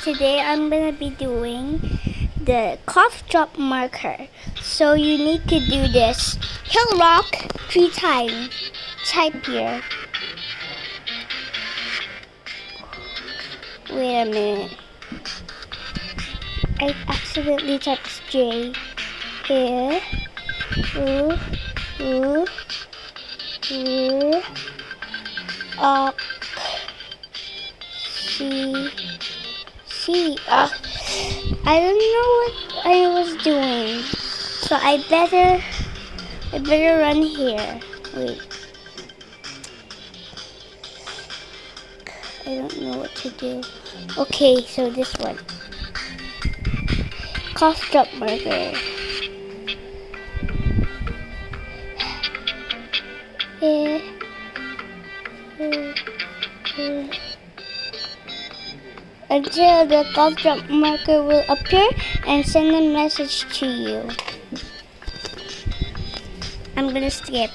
today I'm gonna be doing the cough drop marker. So you need to do this hill rock 3 times. Type here. Wait a minute. I accidentally typed J. Here. C. I don't know what I was doing. So I better run here. Wait. I don't know what to do. Okay, so this one. Cough drop marker. Until the cough drop marker will appear and send a message to you. I'm gonna skip.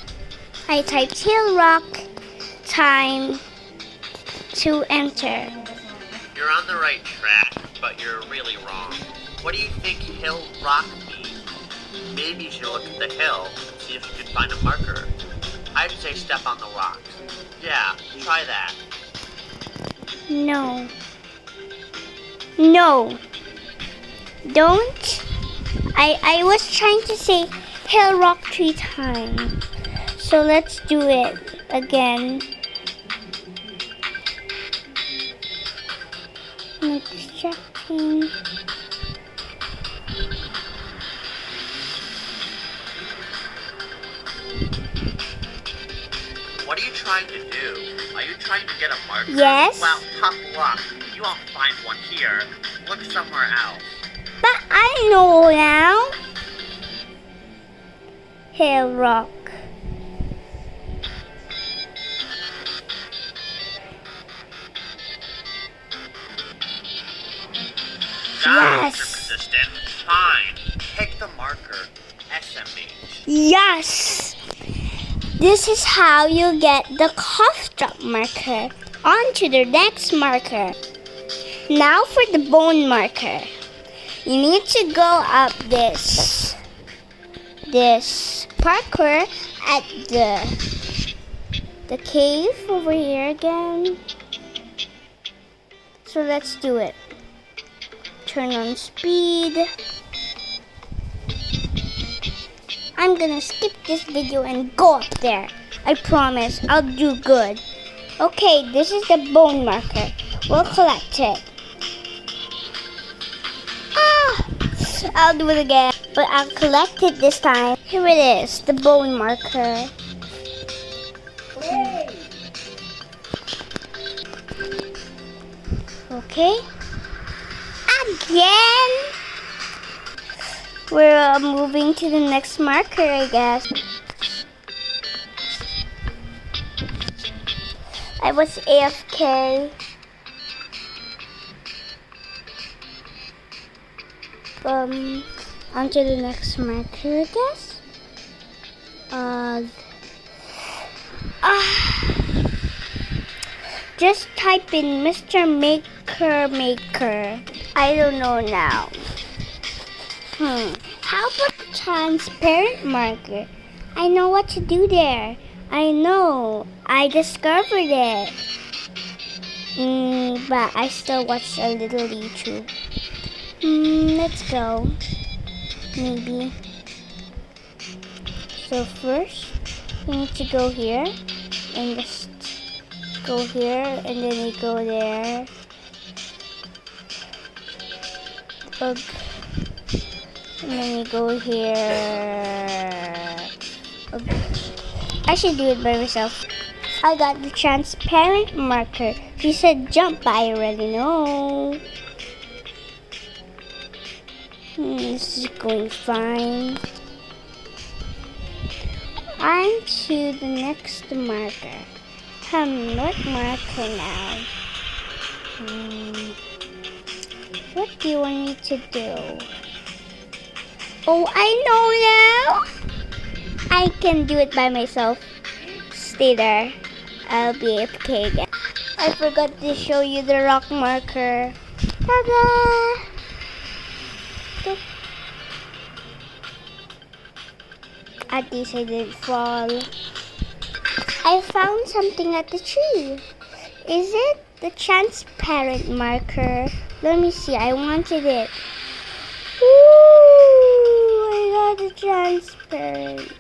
I typed hill rock time to enter. You're on the right track, but you're really wrong. What do you think hill rock means? Maybe you should look at the hill, see if you can find a marker. I'd say step on the rocks. Yeah, try that. No, don't. I was trying to say hill rock 3 times. So let's do it again. I'm distracting. What are you trying to do? Are you trying to get a marker? Yes. Well, tough luck. You won't find one here. Look somewhere else. But I know now. Hill rock. That's Yes. persistent. Fine. Take the marker. SMH. Yes. This is how you get the cough drop marker. On to the next marker. Now for the bone marker. You need to go up this parkour at the cave over here again. So let's do it. Turn on speed. I'm gonna skip this video and go up there. I promise, I'll do good. Okay, this is the bone marker. We'll collect it. I'll do it again, but I'll collect it this time. Here it is, the bone marker. Okay. Again. We're moving to the next marker, I guess. I was AFK. On to the next marker, I guess. Just type in Mr. Maker. I don't know now. How about the transparent marker? I know what to do there. I know. I discovered it. But I still watch a little YouTube. Let's go. Maybe. So first, you need to go here. And just go here. And then you go there. And then you go here. I should do it by myself. I got the transparent marker. She said jump, but I already know. This is going fine. On to the next marker. What marker now? What do you want me to do? Oh, I know now. I can do it by myself. Stay there. I'll be AFK again. I forgot to show you the rock marker. Ta-da! At least I didn't fall. I found something at the tree. Is it the transparent marker? Let me see. I wanted it. Ooh, I got the transparent.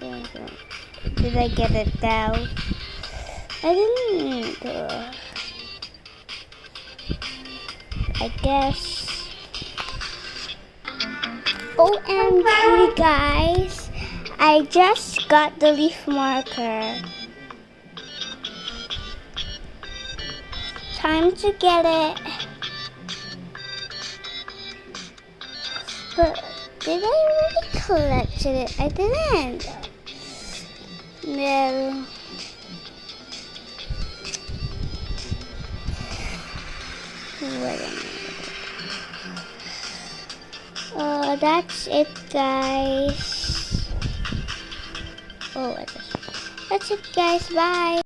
Did I get it down? I didn't. I guess. OMG, guys. I just got the leaf marker. Time to get it. But did I really collect it? I didn't. No. Wait a minute. That's it, guys. Oh, that's it, guys. Bye.